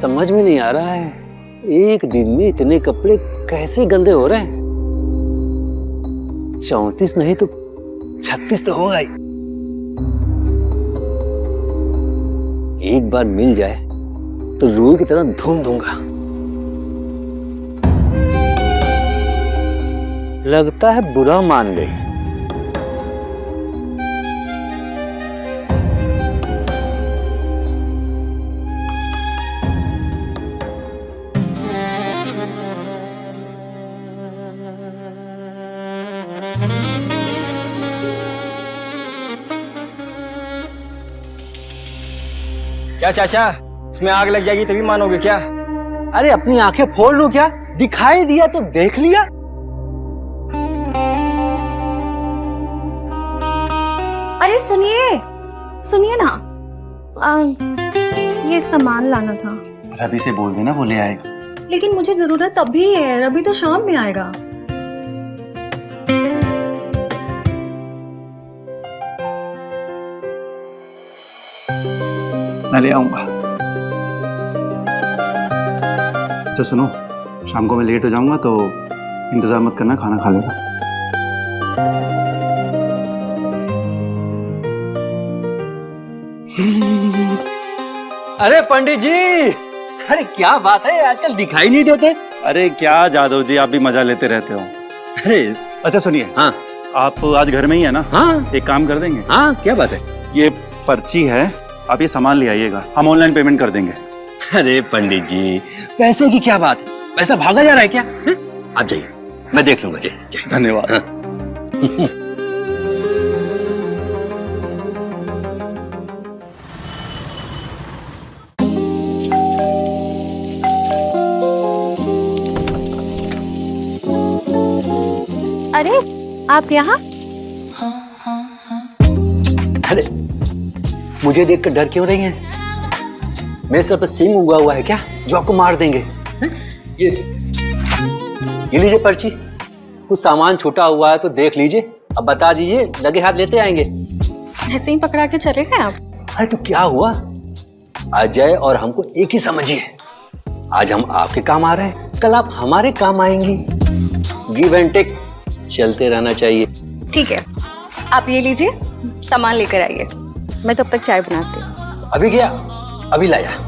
समझ में नहीं आ रहा है, एक दिन में इतने कपड़े कैसे गंदे हो रहे हैं। 34 नहीं तो 36 तो होगा ही। एक बार मिल जाए तो रूई की तरह धूम दूंगा। लगता है बुरा मान गई। क्या चाचा, इसमें आग लग जाएगी तभी मानोगे क्या? अरे अपनी आंखें फोड़ लूं क्या? दिखाई दिया तो देख लिया। अरे सुनिए सुनिए ना, ये सामान लाना था। रवि से बोल देना, वो ले आएगा। लेकिन मुझे जरूरत अभी है, रवि तो शाम में आएगा। मैं ले आऊंगा। अच्छा सुनो, शाम को मैं लेट हो जाऊंगा तो इंतजार मत करना, खाना खा लेगा। अरे पंडित जी, अरे क्या बात है, आजकल दिखाई नहीं देते। अरे क्या जादव जी, आप भी मजा लेते रहते हो। अरे अच्छा सुनिए, हाँ आप आज घर में ही है ना? हाँ एक काम कर देंगे? हाँ, क्या बात है? ये पर्ची है, आप ये सामान ले आइएगा, हम ऑनलाइन पेमेंट कर देंगे। अरे पंडित जी, पैसे की क्या बात है? पैसा भागा जा रहा है क्या? आप जाइए, मैं देख लूंगा। जय धन्यवाद। हाँ। अरे आप यहाँ? अरे मुझे देखकर डर क्यों रही हैं? मेरे सर पर सिंह उगा हुआ है क्या जो आपको मार देंगे? ये लीजिए पर्ची, कुछ सामान छूटा हुआ है तो देख लीजिए, अब बता दीजिए, लगे हाथ लेते आएंगे। ऐसे ही पकड़ा के चले गए आप? अरे तो क्या हुआ, अजय और हमको एक ही समझिए। आज हम आपके काम आ रहे हैं, कल आप हमारे काम आएंगी। गिव एंड टेक चलते रहना चाहिए। ठीक है, आप ये लीजिए, सामान लेकर आइए, मैं तब तक चाय बनाती हूँ। अभी गया, अभी लाया।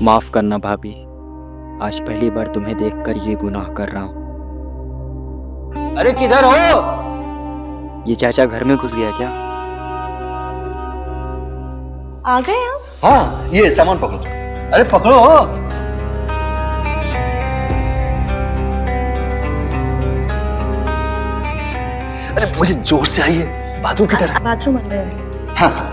माफ करना भाभी, आज पहली बार तुम्हें देखकर ये गुनाह कर रहा हूँ। अरे किधर हो? ये चाचा घर में घुस गया क्या? आ गए आप? हाँ, ये सामान पकड़ो। अरे पकड़ो। अरे मुझे जोर से आइए, बाथरूम किधर है? बाथरूम अंदर है। हाँ।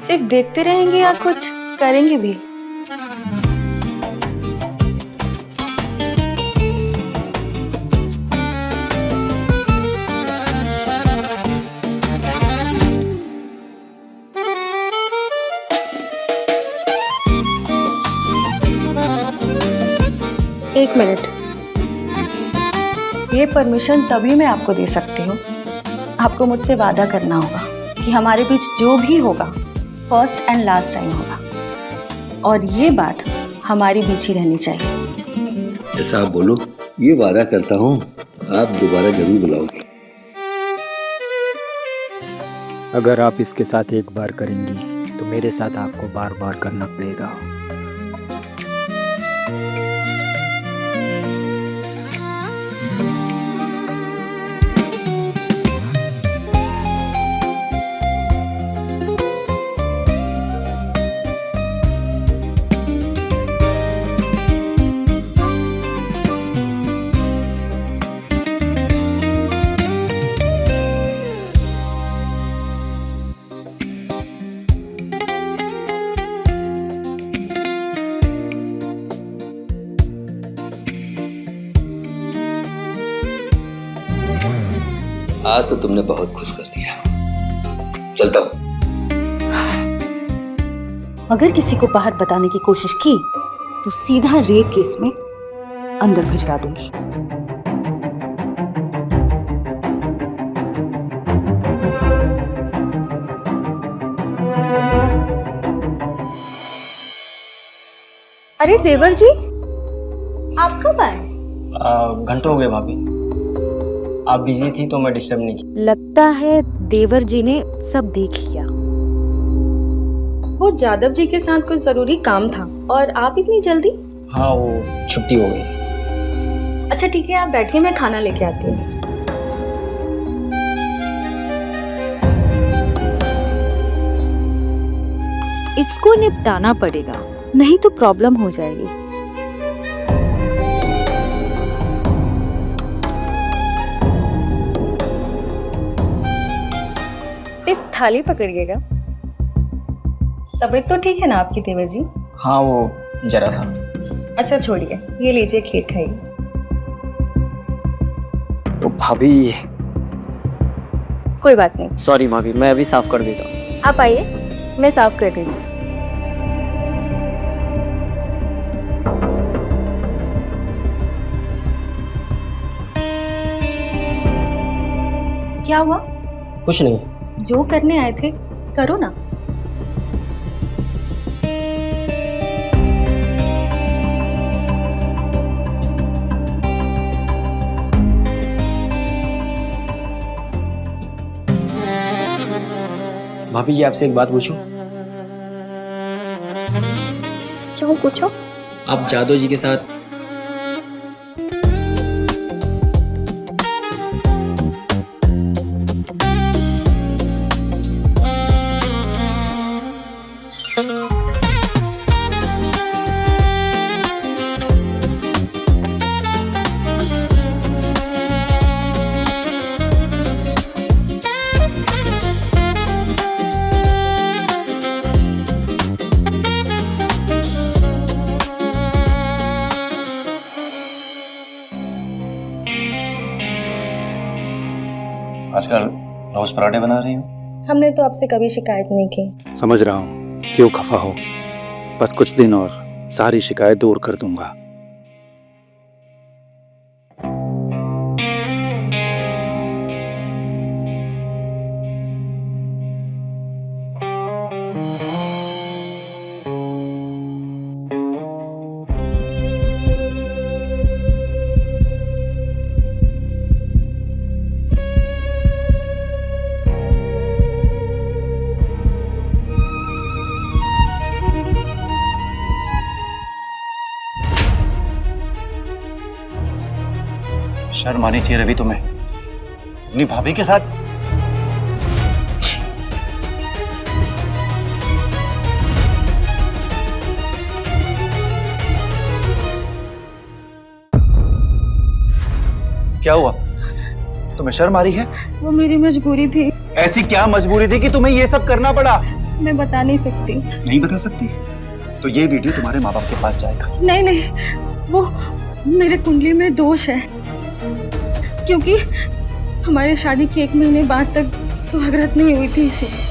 सिर्फ देखते रहेंगे या कुछ करेंगे भी? एक मिनट, ये परमिशन तभी मैं आपको दे सकती हूँ, आपको मुझसे वादा करना होगा कि हमारे बीच जो भी होगा फर्स्ट एंड लास्ट टाइम होगा, और ये बात हमारे बीच ही रहनी चाहिए। जैसा आप बोलो, ये वादा करता हूँ आप दोबारा जरूर बुलाओगे। अगर आप इसके साथ एक बार करेंगी तो मेरे साथ आपको बार बार करना पड़ेगा। आज तो तुमने बहुत खुश कर दिया। चलता हूं। अगर किसी को बाहर बताने की कोशिश की तो सीधा रेप केस में अंदर भिजवा दूंगी। अरे देवर जी, आप कब आए? घंटों हो गए भाभी। आप बिजी थी तो मैं डिस्टर्ब नहीं की। लगता है देवर जी ने सब देख लिया। वो जादव जी के साथ कुछ जरूरी काम था और आप इतनी जल्दी? हाँ, वो छुट्टी हो गई। अच्छा ठीक है, आप बैठिए, मैं खाना लेके आती हूँ। इसको निपटाना पड़ेगा, नहीं तो प्रॉब्लम हो जाएगी। थाली पकड़िएगा। तबीयत तो ठीक है ना आपकी देवर जी? हाँ, वो जरा सा। अच्छा छोड़िए, ये लीजिए खीर खाइए। तो भाभी, कोई बात नहीं, सॉरी भाभी, मैं अभी साफ कर देता हूँ। आप आइए, मैं साफ कर रही हूँ। क्या हुआ? कुछ नहीं। जो करने आए थे करो ना। भाभी जी, आपसे एक बात पूछूं? जो पूछो। आप जादव जी के साथ आजकल रोज पराठे बना रही हो? हमने तो आपसे कभी शिकायत नहीं की। समझ रहा हूँ, क्यों खफा हो। बस कुछ दिन और सारी शिकायत दूर कर दूंगा। शर्म आनी चाहिए रवि तुम्हें, अपनी भाभी के साथ। क्या हुआ? तुम्हें शर्म आ रही है? वो मेरी मजबूरी थी। ऐसी क्या मजबूरी थी कि तुम्हें ये सब करना पड़ा? मैं बता नहीं सकती। नहीं बता सकती? तो ये वीडियो तुम्हारे माँ बाप के पास जाएगा। नहीं नहीं, वो मेरे कुंडली में दोष है, क्योंकि हमारे शादी के 1 महीने बाद तक सुहागरात नहीं हुई थी। इसे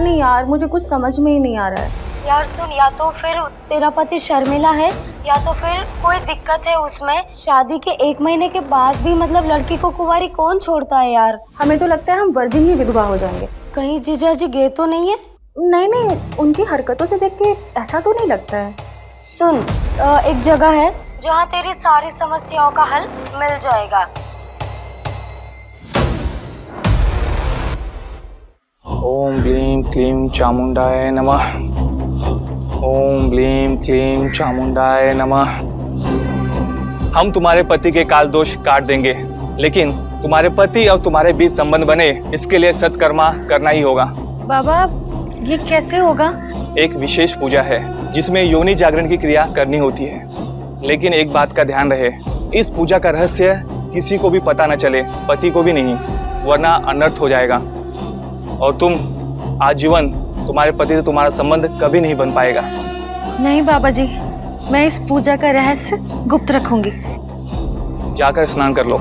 नहीं यार, मुझे कुछ समझ में ही नहीं आ रहा है। यार सुन, या तो फिर तेरा पति शर्मिला है या तो फिर कोई दिक्कत है उसमें। शादी के 1 महीने के बाद भी मतलब लड़की को कुंवारी कौन छोड़ता है यार। हमें तो लगता है हम वर्जिन ही विधवा हो जाएंगे। कहीं जीजा जी गए तो नहीं है? नहीं नहीं, उनकी हरकतों से देख के ऐसा तो नहीं लगता है। सुन, एक जगह है जहाँ तेरी सारी समस्याओं का हल मिल जाएगा। ओम क्लीं क्लीं चामुंडाय नमः। ओम क्लीं क्लीं चामुंडाय नमः। हम तुम्हारे पति के काल दोष काट देंगे, लेकिन तुम्हारे पति और तुम्हारे बीच संबंध बने, इसके लिए सत्कर्मा करना ही होगा। बाबा ये कैसे होगा? एक विशेष पूजा है जिसमें योनि जागरण की क्रिया करनी होती है, लेकिन एक बात का ध्यान रहे, इस पूजा का रहस्य किसी को भी पता न चले, पति को भी नहीं, वरना अनर्थ हो जाएगा और तुम आजीवन तुम्हारे पति से तुम्हारा संबंध कभी नहीं बन पाएगा। नहीं बाबा जी, मैं इस पूजा का रहस्य गुप्त रखूंगी। जाकर स्नान कर लो।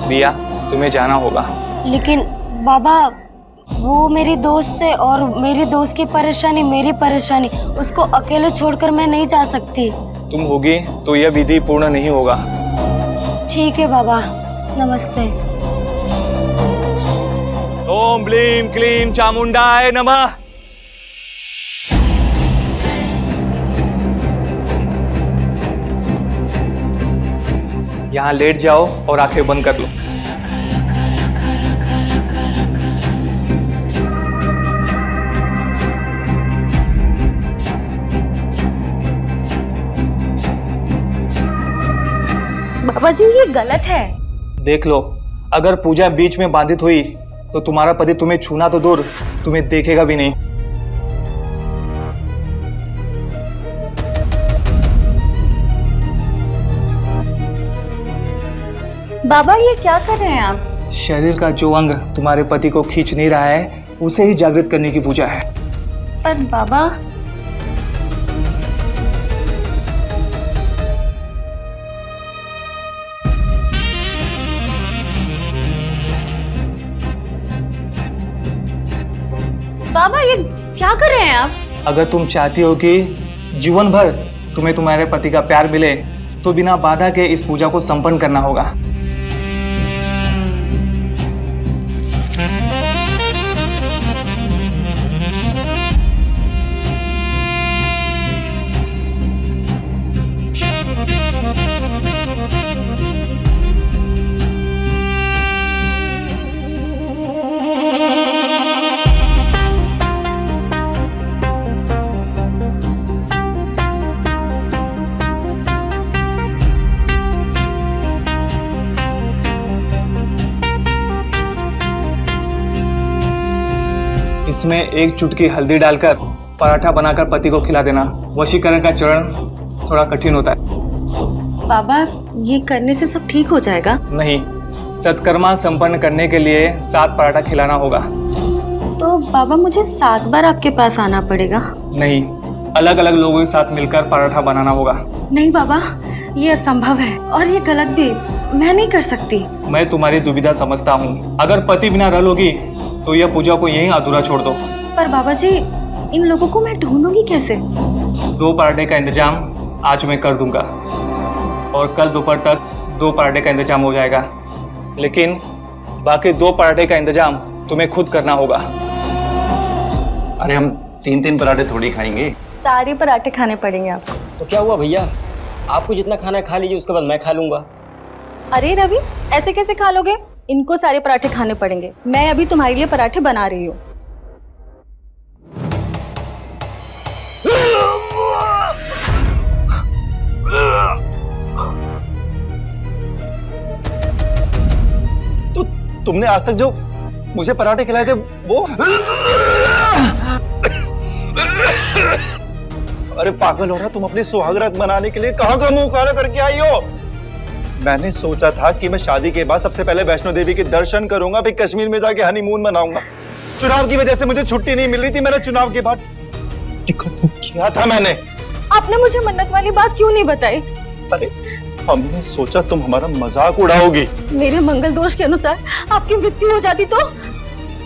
दिया, तुम्हें जाना होगा। लेकिन बाबा, वो मेरी दोस्त है और मेरी दोस्त की परेशानी मेरी परेशानी, उसको अकेले छोड़कर मैं नहीं जा सकती। तुम होगी तो यह विधि पूर्ण नहीं होगा। ठीक है बाबा, नमस्ते। ओम क्लीं क्लीं चामुंडाय नमः। यहाँ लेट जाओ और आंखें बंद कर लो। बाबा जी ये गलत है। देख लो, अगर पूजा बीच में बाधित हुई तो तुम्हारा पति तुम्हें छूना तो दूर, तुम्हें देखेगा भी नहीं। बाबा ये क्या कर रहे हैं आप? शरीर का जो अंग तुम्हारे पति को खींच नहीं रहा है, उसे ही जागृत करने की पूजा है। पर बाबा, बाबा ये क्या कर रहे हैं आप? अगर तुम चाहती हो कि जीवन भर तुम्हें तुम्हारे पति का प्यार मिले, तो बिना बाधा के इस पूजा को संपन्न करना होगा। इसमें एक चुटकी हल्दी डालकर पराठा बनाकर पति को खिला देना। वशीकरण का चरण थोड़ा कठिन होता है। बाबा ये करने से सब ठीक हो जाएगा? नहीं, सत्कर्मा संपन्न करने के लिए 7 पराठा खिलाना होगा। तो बाबा मुझे 7 बार आपके पास आना पड़ेगा? नहीं, अलग अलग लोगों के साथ मिलकर पराठा बनाना होगा। नहीं बाबा, ये असंभव है और ये गलत भी, मैं नहीं कर सकती। मैं तुम्हारी दुविधा समझता हूँ। अगर पति बिना रह लोगी तो यह पूजा को यहीं अधूरा छोड़ दो। पर बाबा जी, इन लोगों को मैं ढूंढूंगी कैसे? 2 पराठे का इंतजाम आज मैं कर दूंगा और कल दोपहर तक 2 पराठे का इंतजाम हो जाएगा, लेकिन बाकी 2 पराठे का इंतजाम तुम्हें खुद करना होगा। अरे हम 3-3 पराठे थोड़ी खाएंगे। सारे पराठे खाने पड़ेंगे आपको। तो क्या हुआ भैया, आपको जितना खाना है खा लीजिए, उसके बाद मैं खा लूंगा। अरे रवि, ऐसे कैसे खा लोगे? इनको सारे पराठे खाने पड़ेंगे। मैं अभी तुम्हारे लिए पराठे बना रही हूँ। तो तुमने आज तक जो मुझे पराठे खिलाए थे वो? अरे पागल हो रहा, तुम अपनी सुहागरात मनाने के लिए कहाँ का मुंह काला करके आई हो? मैंने सोचा था कि मैं शादी के बाद सबसे पहले वैष्णो देवी के दर्शन करूंगा, फिर कश्मीर में जाके हनीमून मनाऊंगा। चुनाव की वजह से मुझे छुट्टी नहीं मिल रही थी। मैंने चुनाव के बाद टिकट बुक किया था मैंने। आपने मुझे मन्नत वाली बात क्यों नहीं बताई? अरे हमने सोचा तुम हमारा मजाक उड़ाओगी। मेरे मंगल दोष के अनुसार आपकी मृत्यु हो जाती तो?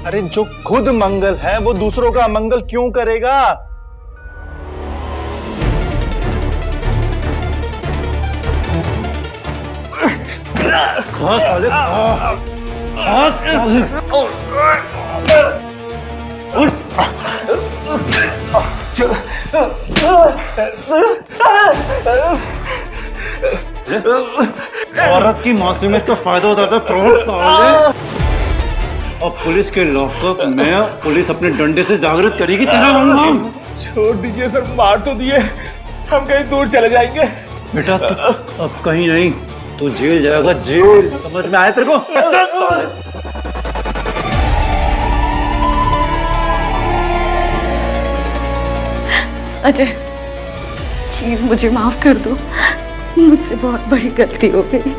अरे जो खुद मंगल है वो दूसरों का अमंगल क्यों करेगा? औरत की मासूमियत का फायदा उठाता है फ्रॉड साले। अब पुलिस के लॉकअप में पुलिस अपने डंडे से जागृत करेगी तेरा मंगल। छोड़ दीजिए सर, मार तो दिए, हम कहीं दूर चले जाएंगे। बेटा तू अब कहीं नहीं, तू जेल जाएगा, जेल। समझ में आया तेरे को? अजय प्लीज मुझे माफ कर दो, मुझसे बहुत बड़ी गलती हो गई।